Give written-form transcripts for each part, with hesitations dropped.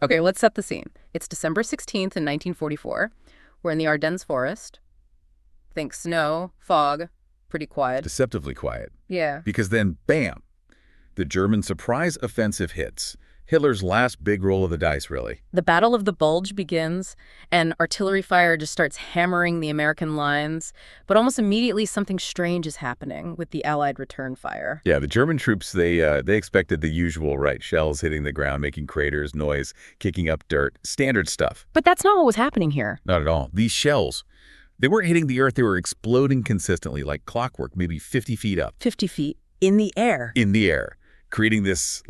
Okay, let's set the scene. It's December 16th in 1944. We're in the Ardennes forest. Think snow, fog, pretty quiet. Deceptively quiet. Yeah. Because then, bam, the German surprise offensive hits. Hitler's last big roll of the dice, really. The Battle of the Bulge begins, and artillery fire just starts hammering the American lines. But almost immediately, something strange is happening with the Allied return fire. Yeah, the German troops, they expected the usual, right? Shells hitting the ground, making craters, noise, kicking up dirt, standard stuff. But that's not what was happening here. Not at all. These shells, they weren't hitting the earth, they were exploding consistently, like clockwork, maybe 50 feet up. 50 feet in the air. In the air, creating this,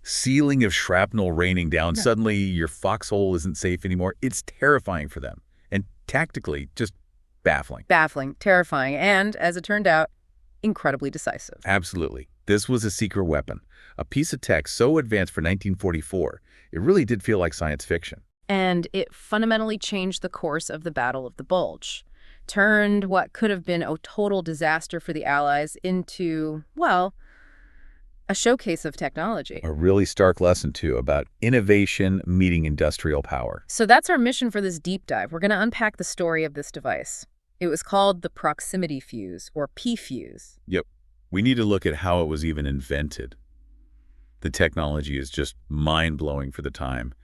ceiling of shrapnel raining down. Yeah. Suddenly, your foxhole isn't safe anymore. It's terrifying for them. And tactically, just baffling. Baffling, terrifying, and, as it turned out, incredibly decisive. Absolutely. This was a secret weapon. A piece of tech so advanced for 1944, it really did feel like science fiction. And it fundamentally changed the course of the Battle of the Bulge. Turned what could have been a total disaster for the Allies into, well, a showcase of technology. A really stark lesson, too, about innovation meeting industrial power. So that's our mission for this deep dive. We're going to unpack the story of this device. It was called the proximity fuse, or P-fuse. Yep. We need to look at how it was even invented. The technology is just mind-blowing for the time.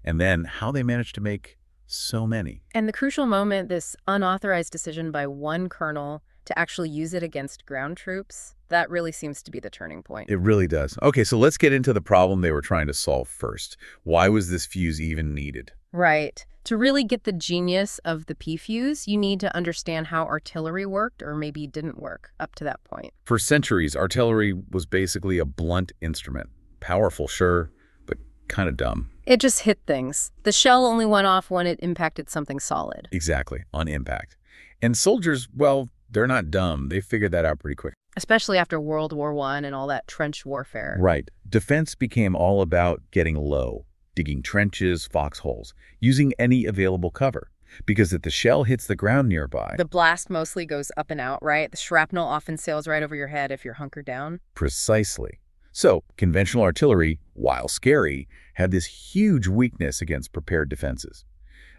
And then how they managed to make so many. And the crucial moment, this unauthorized decision by one colonel to actually use it against ground troops, that really seems to be the turning point. It really does. Okay, so let's get into the problem they were trying to solve first. Why was this fuse even needed? Right. To really get the genius of the P-fuse, you need to understand how artillery worked, or maybe didn't work up to that point. For centuries, artillery was basically a blunt instrument. Powerful, sure, but kind of dumb. It just hit things. The shell only went off when it impacted something solid. Exactly, on impact. And soldiers, well, they're not dumb. They figured that out pretty quick. Especially after World War I and all that trench warfare. Right. Defense became all about getting low, digging trenches, foxholes, using any available cover. Because if the shell hits the ground nearby... The blast mostly goes up and out, right? The shrapnel often sails right over your head if you're hunkered down. Precisely. So, conventional artillery, while scary, had this huge weakness against prepared defenses.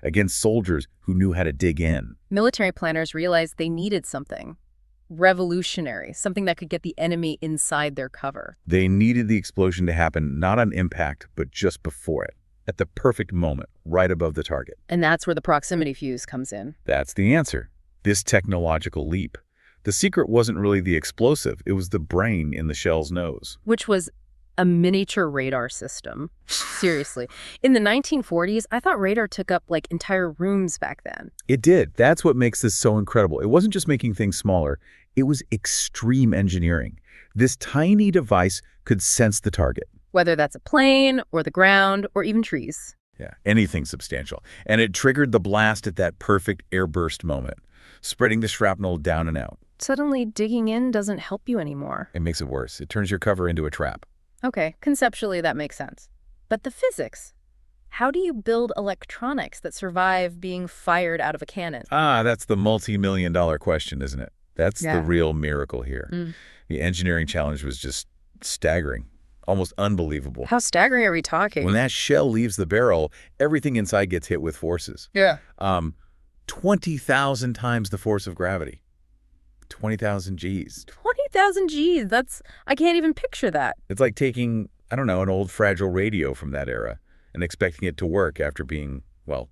Against soldiers who knew how to dig in. Military planners realized they needed something revolutionary, something that could get the enemy inside their cover. They needed the explosion to happen not on impact, but just before it, at the perfect moment, right above the target. And that's where the proximity fuse comes in. That's the answer. This technological leap. The secret wasn't really the explosive, it was the brain in the shell's nose. Which was a miniature radar system. Seriously. In the 1940s, I thought radar took up entire rooms back then. It did. That's what makes this so incredible. It wasn't just making things smaller. It was extreme engineering. This tiny device could sense the target. Whether that's a plane or the ground or even trees. Yeah, anything substantial. And it triggered the blast at that perfect airburst moment, spreading the shrapnel down and out. Suddenly, digging in doesn't help you anymore. It makes it worse. It turns your cover into a trap. Okay, conceptually that makes sense. But the physics? How do you build electronics that survive being fired out of a cannon? That's the multi-million-dollar question, isn't it? That's the real miracle here. The engineering challenge was just staggering, almost unbelievable. How staggering are we talking? When that shell leaves the barrel, everything inside gets hit with forces. Yeah. 20,000 times the force of gravity. 20,000 Gs. 20,000 Gs. I can't even picture that. It's like taking, I don't know, an old fragile radio from that era and expecting it to work after being, well,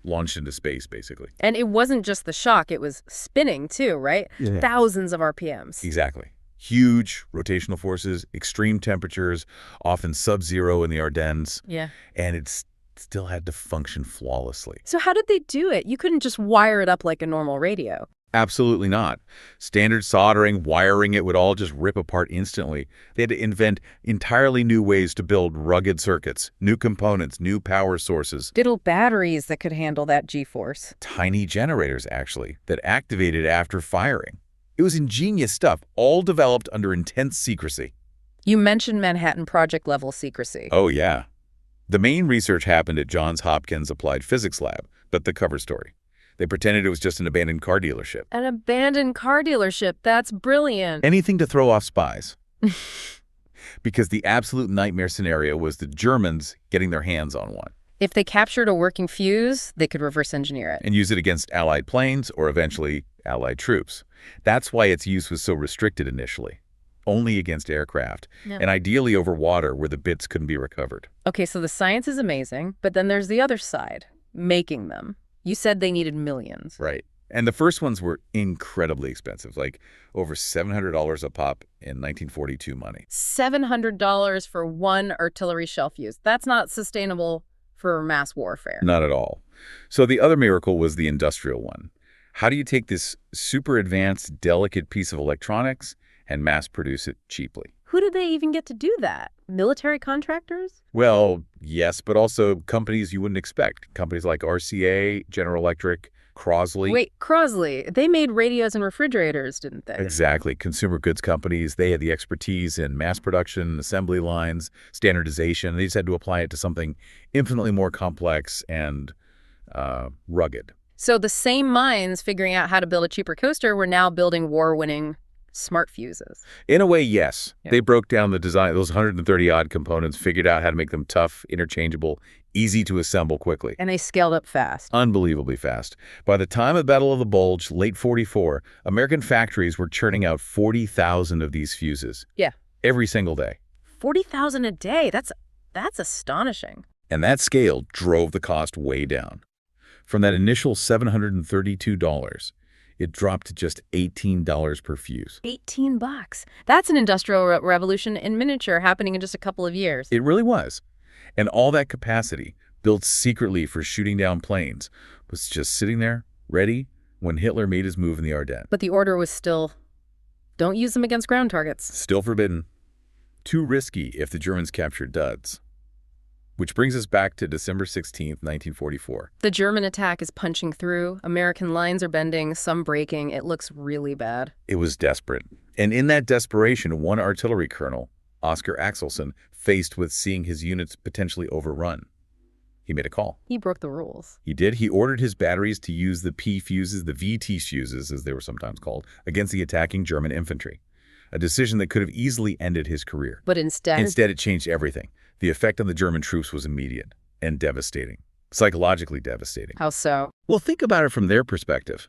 launched into space, basically. And it wasn't just the shock, it was spinning too, right? Yeah. Thousands of RPMs. Exactly. Huge rotational forces, extreme temperatures, often sub-zero in the Ardennes. Yeah. And it still had to function flawlessly. So how did they do it? You couldn't just wire it up like a normal radio. Absolutely not. Standard soldering, wiring, it would all just rip apart instantly. They had to invent entirely new ways to build rugged circuits, new components, new power sources. Little batteries that could handle that G-force. Tiny generators, actually, that activated after firing. It was ingenious stuff, all developed under intense secrecy. You mentioned Manhattan Project-level secrecy. Oh, yeah. The main research happened at Johns Hopkins Applied Physics Lab, but the cover story. They pretended it was just an abandoned car dealership. An abandoned car dealership. That's brilliant. Anything to throw off spies. because the absolute nightmare scenario was the Germans getting their hands on one If they captured a working fuse, they could reverse engineer it. and use it against Allied planes or eventually Allied troops. That's why its use was so restricted initially, only against aircraft, Yeah. and ideally over water where the bits couldn't be recovered. Okay, so the science is amazing, but then there's the other side, making them. You said they needed millions. Right. And the first ones were incredibly expensive, like over $700 a pop in 1942 money. $700 for one artillery shell fuse. That's not sustainable for mass warfare. Not at all. So the other miracle was the industrial one. How do you take this super advanced, delicate piece of electronics and mass produce it cheaply? Who did they even get to do that? Military contractors? Well, yes, but also companies you wouldn't expect. Companies like RCA, General Electric, Crosley. Wait, Crosley. They made radios and refrigerators, didn't they? Exactly. Consumer goods companies, they had the expertise in mass production, assembly lines, standardization. They just had to apply it to something infinitely more complex and rugged. So the same minds figuring out how to build a cheaper coaster were now building war-winning smart fuses. In a way, yes. Yeah. They broke down the design, those 130-odd components, figured out how to make them tough, interchangeable, easy to assemble quickly. And they scaled up fast. Unbelievably fast. By the time of the Battle of the Bulge, late 44, American factories were churning out 40,000 of these fuses. Yeah. Every single day. 40,000 a day. That's astonishing. And that scale drove the cost way down. From that initial $732, it dropped to just $18 per fuse. $18. That's an industrial revolution in miniature happening in just a couple of years. It really was. And all that capacity, built secretly for shooting down planes, was just sitting there, ready, when Hitler made his move in the Ardennes. But the order was still, don't use them against ground targets. Still forbidden. Too risky if the Germans captured duds. Which brings us back to December 16th, 1944. The German attack is punching through. American lines are bending, some breaking. It looks really bad. It was desperate. And in that desperation, one artillery colonel, Oscar Axelson, faced with seeing his units potentially overrun. He made a call. He broke the rules. He did. He ordered his batteries to use the P fuses, the VT fuses, as they were sometimes called, against the attacking German infantry. A decision that could have easily ended his career. But instead, it changed everything. The effect on the German troops was immediate and devastating. Psychologically devastating. How so? Well, think about it from their perspective.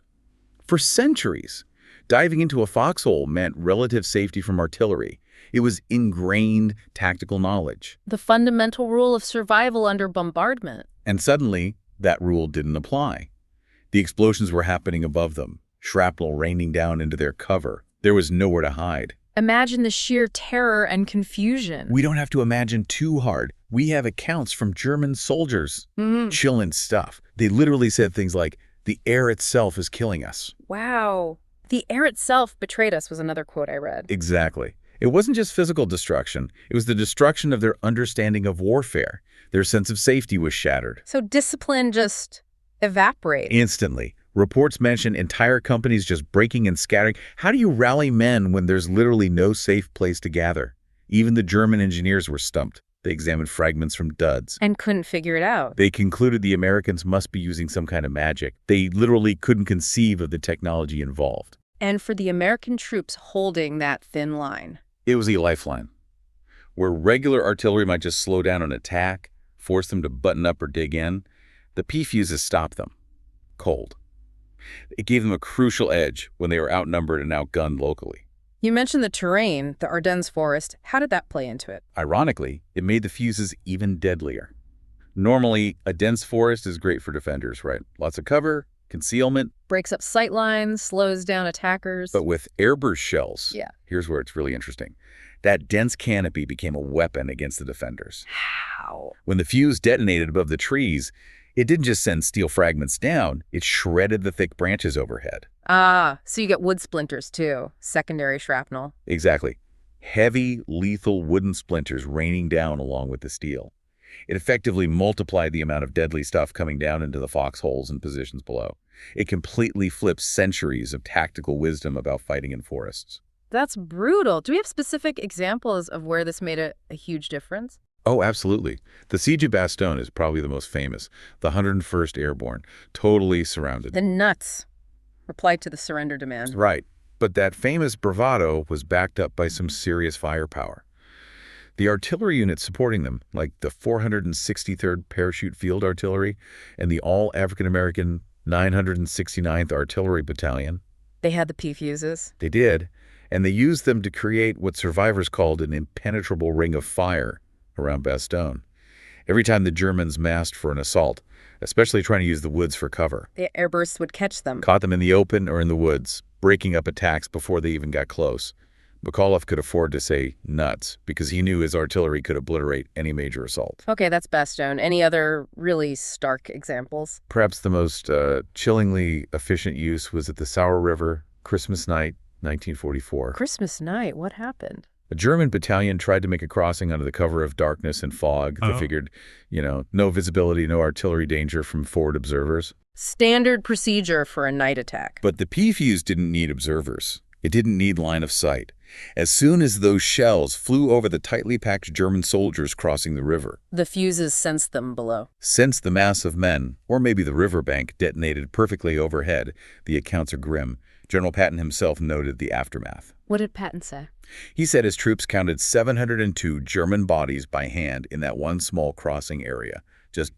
For centuries, diving into a foxhole meant relative safety from artillery. It was ingrained tactical knowledge. The fundamental rule of survival under bombardment. And suddenly, that rule didn't apply. The explosions were happening above them, shrapnel raining down into their cover. There was nowhere to hide. Imagine the sheer terror and confusion. We don't have to imagine too hard. We have accounts from German soldiers. Chilling stuff. They literally said things like, the air itself is killing us. Wow. The air itself betrayed us was another quote I read. Exactly. It wasn't just physical destruction. It was the destruction of their understanding of warfare. Their sense of safety was shattered. So discipline just evaporated. Instantly. Reports mention entire companies just breaking and scattering. How do you rally men when there's literally no safe place to gather? Even the German engineers were stumped. They examined fragments from duds. And couldn't figure it out. They concluded the Americans must be using some kind of magic. They literally couldn't conceive of the technology involved. And for the American troops holding that thin line. It was a lifeline. Where regular artillery might just slow down an attack, force them to button up or dig in, the P fuses stopped them. Cold. It gave them a crucial edge when they were outnumbered and outgunned locally. You mentioned the terrain, the Ardennes forest. How did that play into it? Ironically, it made the fuses even deadlier. Normally, a dense forest is great for defenders, right? Lots of cover, concealment. Breaks up sight lines, slows down attackers. But with airburst shells, here's where it's really interesting. That dense canopy became a weapon against the defenders. How? When the fuse detonated above the trees, it didn't just send steel fragments down, it shredded the thick branches overhead. Ah, so you get wood splinters too, secondary shrapnel. Exactly. Heavy, lethal wooden splinters raining down along with the steel. It effectively multiplied the amount of deadly stuff coming down into the foxholes and positions below. It completely flipped centuries of tactical wisdom about fighting in forests. That's brutal. Do we have specific examples of where this made a huge difference? Oh, absolutely. The Siege of Bastogne is probably the most famous. The 101st Airborne, totally surrounded. The nuts replied to the surrender demand. Right. But that famous bravado was backed up by some serious firepower. The artillery units supporting them, like the 463rd Parachute Field Artillery and the all-African-American 969th Artillery Battalion, They had the P fuses. they did, and they used them to create what survivors called an impenetrable ring of fire around Bastogne. Every time the Germans massed for an assault, especially trying to use the woods for cover, The airbursts would catch them. caught them in the open or in the woods, breaking up attacks before they even got close. McAuliffe could afford to say nuts because he knew his artillery could obliterate any major assault. Okay, that's Bastogne. Any other really stark examples? Perhaps the most chillingly efficient use was at the Sauer River, Christmas night, 1944. Christmas night, what happened? A German battalion tried to make a crossing under the cover of darkness and fog. They figured, no visibility, no artillery danger from forward observers. Standard procedure for a night attack. But the P-fuse didn't need observers. It didn't need line of sight. As soon as those shells flew over the tightly packed German soldiers crossing the river, The fuses sensed them below. since the mass of men, or maybe the riverbank, detonated perfectly overhead, the accounts are grim. General Patton himself noted the aftermath. What did Patton say? He said his troops counted 702 German bodies by hand in that one small crossing area. Just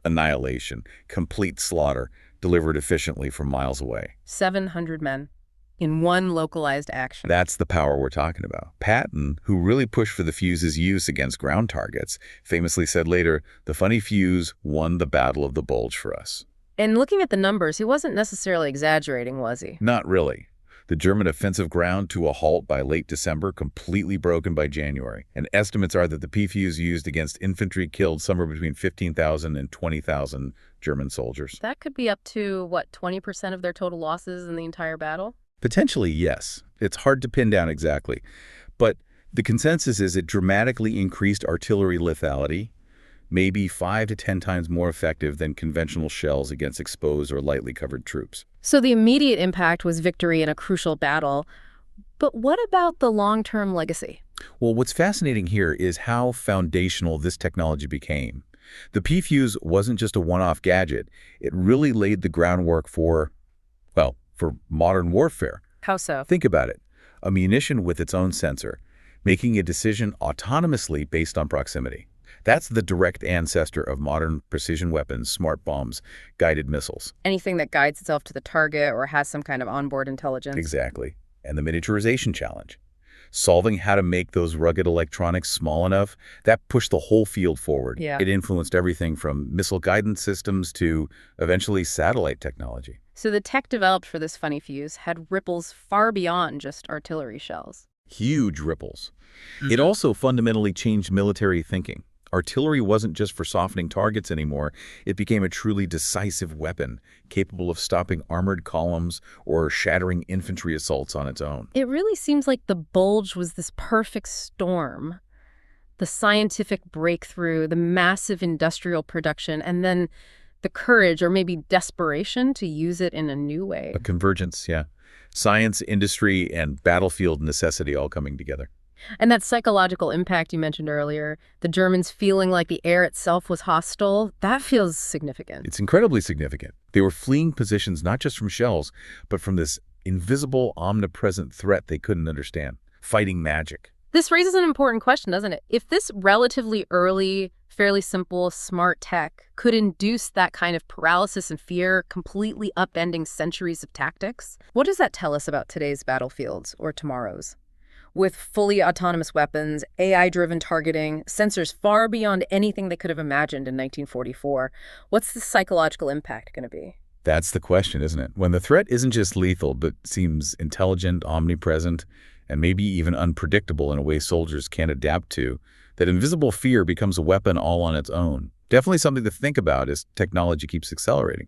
annihilation, complete slaughter, delivered efficiently from miles away. 700 men in one localized action. That's the power we're talking about. Patton, who really pushed for the fuse's use against ground targets, famously said later, "The funny fuse won the Battle of the Bulge for us." And looking at the numbers, he wasn't necessarily exaggerating, was he? Not really. The German offensive ground to a halt by late December, completely broken by January. And estimates are that the P-fuse used against infantry killed somewhere between 15,000 and 20,000 German soldiers. That could be up to, what, 20% of their total losses in the entire battle? Potentially, yes. It's hard to pin down exactly. But the consensus is it dramatically increased artillery lethality, maybe 5 to 10 times more effective than conventional shells against exposed or lightly covered troops. So the immediate impact was victory in a crucial battle. But what about the long-term legacy? Well, what's fascinating here is how foundational this technology became. The P-fuse wasn't just a one-off gadget. It really laid the groundwork for modern warfare. How so? Think about it. A munition with its own sensor, making a decision autonomously based on proximity. That's the direct ancestor of modern precision weapons, smart bombs, guided missiles. Anything that guides itself to the target or has some kind of onboard intelligence. Exactly. And the miniaturization challenge. Solving how to make those rugged electronics small enough, that pushed the whole field forward. Yeah. It influenced everything from missile guidance systems to eventually satellite technology. So the tech developed for this funny fuse had ripples far beyond just artillery shells. Huge ripples. It also fundamentally changed military thinking. Artillery wasn't just for softening targets anymore. It became a truly decisive weapon, capable of stopping armored columns or shattering infantry assaults on its own. It really seems like the Bulge was this perfect storm. The scientific breakthrough, the massive industrial production, and then the courage or maybe desperation to use it in a new way. A convergence, yeah. Science, industry, and battlefield necessity all coming together. And that psychological impact you mentioned earlier, the Germans feeling like the air itself was hostile, that feels significant. It's incredibly significant. They were fleeing positions not just from shells, but from this invisible, omnipresent threat they couldn't understand. Fighting magic. This raises an important question, doesn't it? If this relatively early, fairly simple, smart tech could induce that kind of paralysis and fear, completely upending centuries of tactics, what does that tell us about today's battlefields or tomorrow's? With fully autonomous weapons, AI-driven targeting, sensors far beyond anything they could have imagined in 1944, what's the psychological impact going to be? That's the question, isn't it? When the threat isn't just lethal, but seems intelligent, omnipresent, and maybe even unpredictable in a way soldiers can't adapt to, that invisible fear becomes a weapon all on its own. Definitely something to think about as technology keeps accelerating.